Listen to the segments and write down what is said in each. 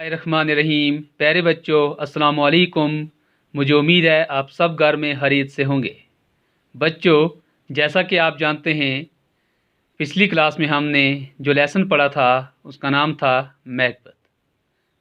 रहमानिर्रहीम। प्यारे बच्चों, अस्सलाम वालेकुम। मुझे उम्मीद है आप सब घर में खैरियत से होंगे। बच्चों, जैसा कि आप जानते हैं, पिछली क्लास में हमने जो लेसन पढ़ा था उसका नाम था मैकबेथ।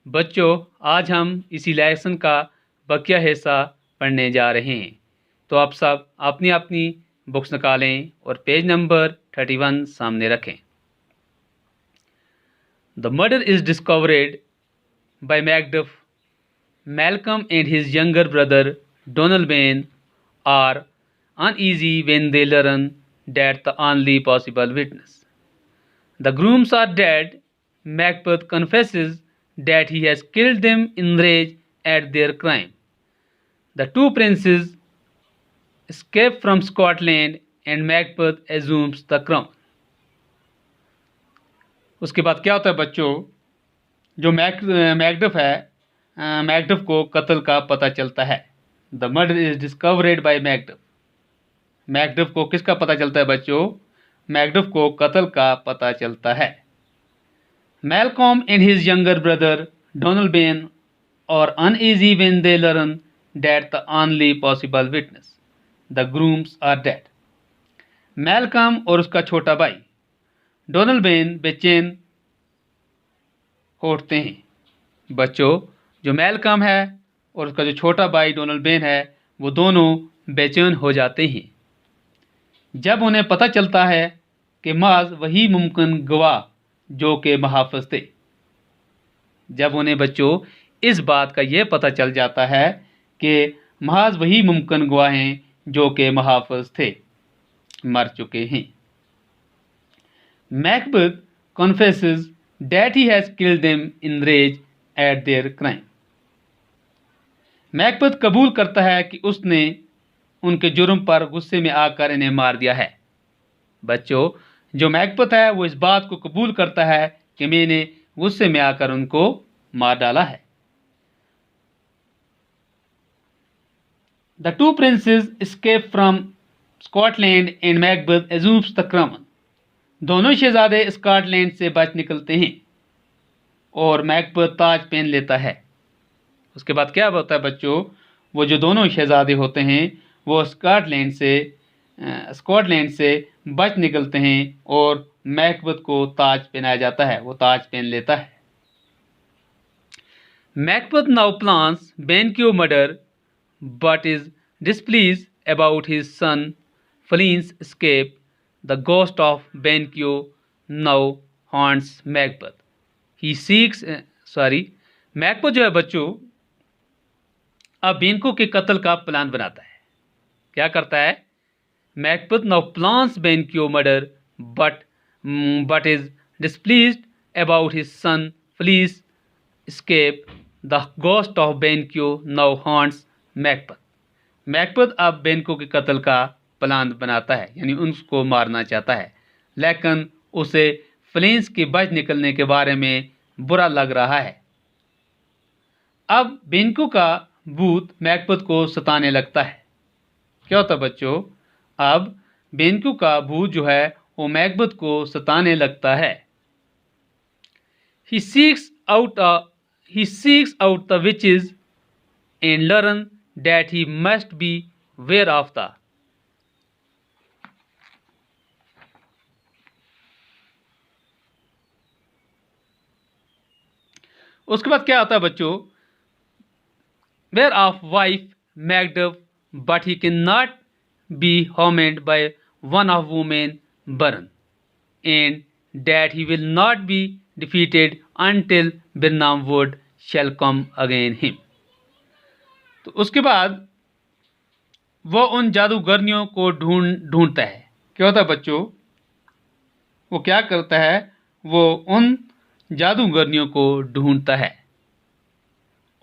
बच्चों, आज हम इसी लेसन का बकिया हिस्सा पढ़ने जा रहे हैं। तो आप सब अपनी अपनी बुक्स निकालें और पेज नंबर 31 सामने रखें। The murder is discovered by Macduff. Malcolm and his younger brother Donald Bain are uneasy when they learn that the only possible witness, the grooms, are dead. Macbeth confesses that he has killed them in rage at their crime. The two princes escape from Scotland and Macbeth assumes the crown. उसके बाद क्या होता है बच्चों, जो Macduff है, Macduff को कत्ल का पता चलता है। The murder is discovered by Macduff. Macduff को किसका पता चलता है बच्चों? मैकडफ को कत्ल का पता चलता है। Malcolm and his younger brother Donalbain are uneasy when they learn that the only possible witness, the grooms are dead. Malcolm और उसका छोटा भाई डोनाल्ड बेन बेचैन उठते हैं। बच्चों, जो मैलकम है और उसका जो छोटा भाई डोनाल्ड बेन है, वो दोनों बेचैन हो जाते हैं जब उन्हें पता चलता है कि महज वही मुमकिन गवाह जो कि मुहाफ़िज़ थे। जब उन्हें बच्चों इस बात का यह पता चल जाता है कि महज वही मुमकिन गवाह हैं जो कि मुहाफ़िज़ थे, मर चुके हैं। Macbeth confesses that he has killed them in rage at their crime. Macbeth कबूल करता है कि उसने उनके जुर्म पर गुस्से में आकर इन्हें मार दिया है। बच्चों, जो मैकबेथ है वो इस बात को कबूल करता है कि मैंने गुस्से में आकर उनको मार डाला है। The two princes escape from Scotland and Macbeth assumes the crown. दोनों शहजादे स्कॉटलैंड से बच निकलते हैं और मैकबेथ ताज पहन लेता है। उसके बाद क्या होता है बच्चों, वो जो दोनों शहजादे होते हैं वो स्कॉटलैंड से बच निकलते हैं और मैकबेथ को ताज पहनाया जाता है, वो ताज पहन लेता है। Macbeth now plans Banquo murder but is displease about his son Fleance escape. The ghost of Banquo now haunts Macbeth. He seeks Macbeth जो है बच्चों अब बेनको के कत्ल का प्लान बनाता है। क्या करता है? Macbeth now plans Banquo murder but is displeased about his son Fleance escape. The ghost of Banquo now haunts Macbeth. Macbeth अब बेनको के कत्ल का प्लान बनाता है, यानी उसको मारना चाहता है, लेकिन उसे फ्लिंस के बच निकलने के बारे में बुरा लग रहा है। अब बेनको का भूत मैकबेथ को सताने लगता है। क्या होता है बच्चों? अब बेनको का भूत जो है वो मैकबेथ को सताने लगता है। He seeks out the witches and learn that he must be aware of the. उसके बाद क्या आता है बच्चों? Beware of wife Macduff but he can not be harmed by one of women born and that he will not be defeated until Birnam wood shall come again him. तो उसके बाद वो उन जादूगरनियों को ढूंढता है। क्या होता है बच्चों? वो क्या करता है? वो उन जादूगरनियों को ढूंढता है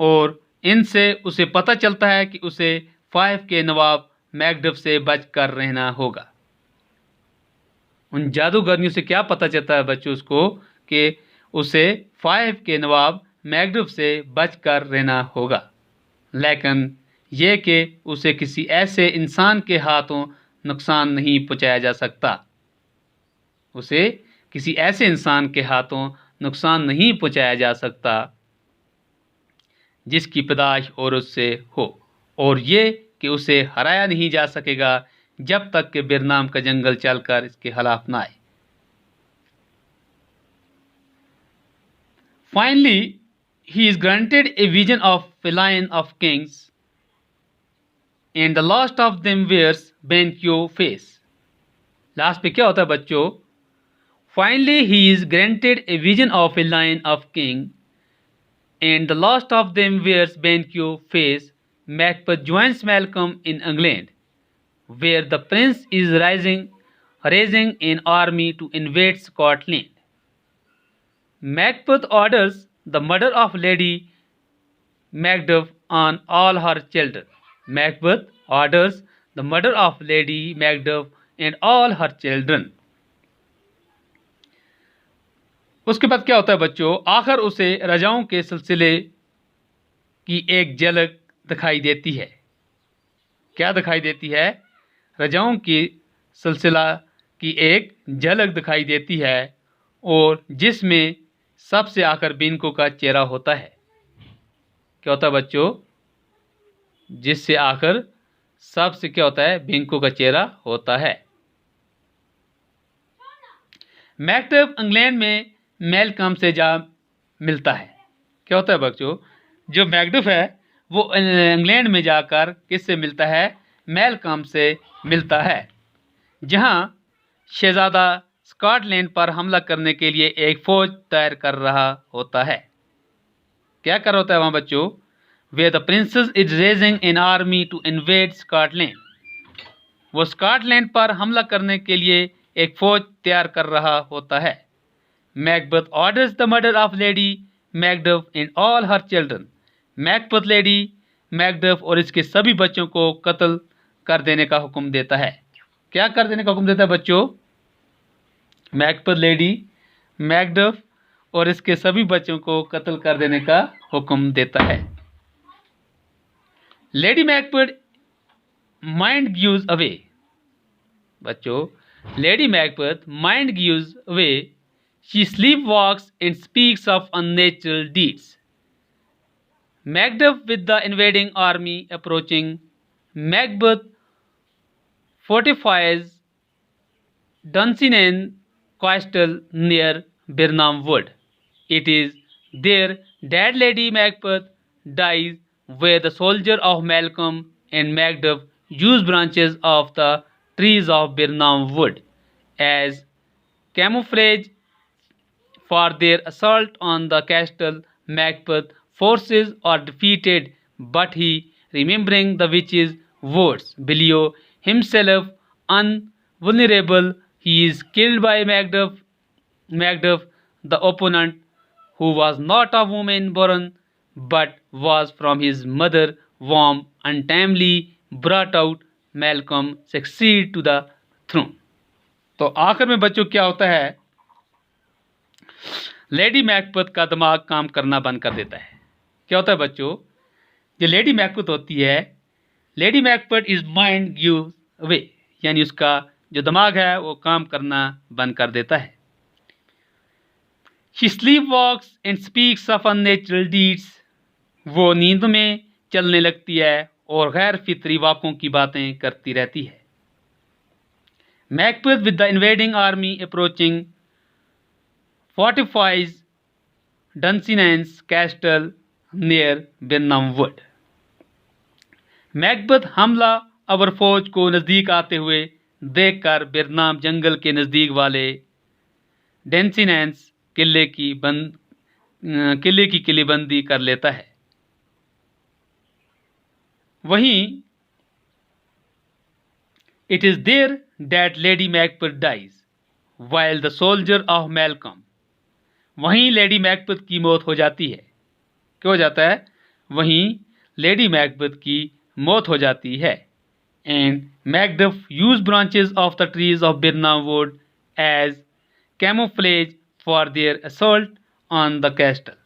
और इनसे उसे पता चलता है कि उसे 5 के नवाब मैकडफ से बच कर रहना होगा। उन जादूगरनियों से क्या पता चलता है बच्चों उसको कि उसे 5 के नवाब मैकडफ से बच कर रहना होगा, लेकिन यह कि उसे किसी ऐसे इंसान के हाथों नुकसान नहीं पहुंचाया जा सकता। उसे किसी ऐसे इंसान के हाथों नुकसान नहीं पहुंचाया जा सकता जिसकी पैदाइश औरत से हो, और ये कि उसे हराया नहीं जा सकेगा जब तक कि बिरनाम का जंगल चलकर इसके खिलाफ न आए। Finally, he is granted a vision of a line of kings, and the last of them wears Benkyo face. Last पे क्या होता है बच्चों? Finally, he is granted a vision of a line of king, and the last of them wears Benkyo face. Macbeth joins Malcolm in England, where the prince is raising an army to invade Scotland. Macbeth orders the murder of Lady Macduff on all her children. Macbeth orders the murder of Lady Macduff and all her children. उसके बाद क्या होता है बच्चों? आखिर उसे राजाओं के सिलसिले की एक झलक दिखाई देती है। क्या दिखाई देती है? राजाओं की सिलसिला की एक झलक दिखाई देती है, और जिसमें सबसे आखिर बिनको का चेहरा होता है। क्या होता है बच्चों? जिससे आखिर सबसे क्या होता है? बिनको का चेहरा होता है। मैकडफ इंग्लैंड में मैलकम से जा मिलता है। क्या होता है बच्चों? जो मैकडफ है वो इंग्लैंड में जाकर किससे मिलता है? मैलकम से मिलता है, जहां शहजादा स्कॉटलैंड पर हमला करने के लिए एक फौज तैयार कर रहा होता है। क्या कर होता है वहां बच्चों? Way the princess is raising an army to invade Scotland. वो स्कॉटलैंड पर हमला करने के लिए एक फौज तैयार कर रहा होता है। Macbeth orders the murder of lady Macduff and all her children. Macbeth lady Macduff और इसके सभी बच्चों को कत्ल कर देने का हुक्म देता है। क्या कर देने का हुक्म देता है बच्चों? मैकबेथ लेडी मैकडफ और इसके सभी बच्चों को कत्ल कर देने का हुक्म देता है। Lady Macbeth mind gives away. बच्चों, Lady Macbeth mind gives away. She sleep walks and speaks of unnatural deeds. Macduff with the invading army approaching, Macbeth fortifies Dunsinane Castle near Birnam Wood. It is there that Lady Macbeth dies, where the soldiers of Malcolm and Macduff use branches of the trees of Birnam Wood as camouflage for their assault on the castle. Macbeth forces are defeated, but he, remembering the witch's words, believe himself invulnerable. He is killed by Macduff. Macduff, the opponent, who was not a woman born, but was from his mother womb untimely brought out. Malcolm succeed to the throne. तो आखिर में बच्चों क्या होता है? Lady Macbeth का दिमाग काम करना बंद कर देता है। क्या होता है बच्चों? जो लेडी मैकबेथ होती है, Lady Macbeth is mind gives away, यानी उसका जो दिमाग है वो काम करना बंद कर देता है। She sleep walks and speaks of unnatural deeds. वो नींद में चलने लगती है और गैर फितरी वाकों की बातें करती रहती है। Macbeth with the invading army approaching fortifies Dunsinane's castle near Birnam Wood. Macbeth हमला अवर फौज को नज़दीक आते हुए देखकर बिरनाम जंगल के नज़दीक वाले डेंसिनेंस किले की किलेबंदी कर लेता है। वहीं it is there that Lady Macbeth dies while the soldier of Malcolm। वहीं लेडी मैकबेथ की मौत हो जाती है। क्या हो जाता है? वहीं लेडी मैकबेथ की मौत हो जाती है। And Macduff use branches of the trees of Birnam wood as camouflage for their assault on the castle.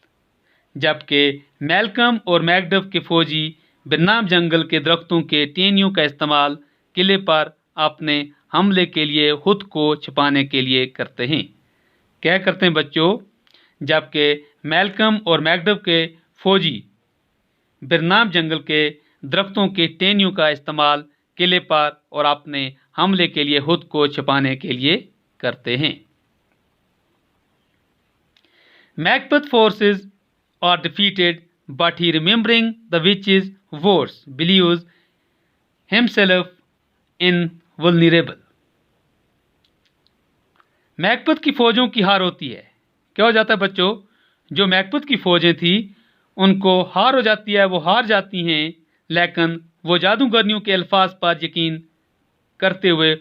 जबकि मैलकम और मैकडफ के फौजी बिरनाम जंगल के दरख्तों के टहनियों का इस्तेमाल किले पर अपने हमले के लिए खुद को छिपाने के लिए करते हैं। क्या करते हैं बच्चों? जबकि मैलकम और मैकडफ के फौजी वियतनाम जंगल के दरख्तों के टहनियों का इस्तेमाल किले पर और अपने हमले के लिए खुद को छिपाने के लिए करते हैं। Macbeth forces are defeated, but he, remembering the witch's words, believes himself invulnerable. Macbeth की फौजों की हार होती है। क्या हो जाता है बच्चों? जो मैकबेथ की फौजें थी उनको हार हो जाती है, वो हार जाती हैं, लेकिन वो जादूगरनियों के अल्फाज पर यकीन करते हुए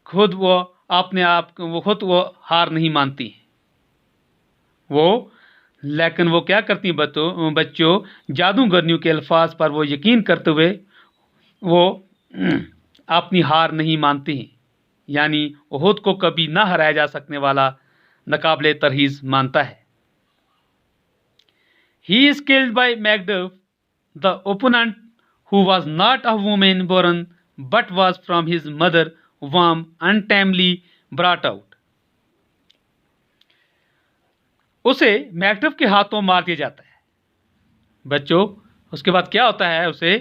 खुद वो हार नहीं मानती। लेकिन वो क्या करती हैं बच्चों, जादूगरनियों के अल्फाज पर वो यकीन करते हुए वो अपनी हार नहीं मानती हैं, यानी वो खुद को कभी ना हराया जा सकने वाला नाकाबिले तरहीज मानता है। He is killed by Macduff, the opponent, who was not a woman born but was from his mother womb untimely brought out. उसे मैकडफ के हाथों मार दिया जाता है। बच्चों, उसके बाद क्या होता है? उसे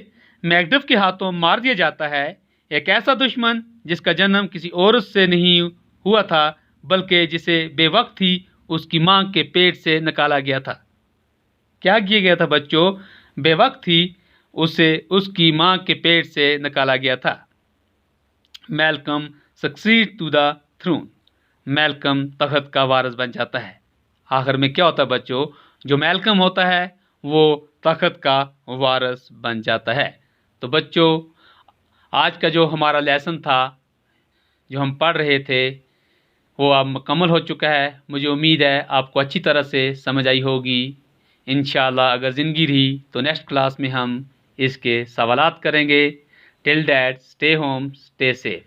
मैकडफ के हाथों मार दिया जाता है, एक ऐसा दुश्मन जिसका जन्म किसी औरत से नहीं हुआ था, बल्कि जिसे बेवक्त ही उसकी मां के पेट से निकाला गया था। क्या किया गया था बच्चों? बेवक्त ही उसे उसकी मां के पेट से निकाला गया था। Malcolm succeed to the throne, Malcolm तख्त का वारिस बन जाता है। आखिर में क्या होता है बच्चों? जो मैल्कम होता है वो तख्त का वारिस बन जाता है। तो बच्चों, आज का जो हमारा लेसन था, जो हम पढ़ रहे थे, वो अब मुकम्मल हो चुका है। मुझे उम्मीद है आपको अच्छी तरह से समझ आई होगी। इंशाल्लाह अगर ज़िंदगी रही तो नेक्स्ट क्लास में हम इसके सवालात करेंगे। Till that, stay home, stay safe.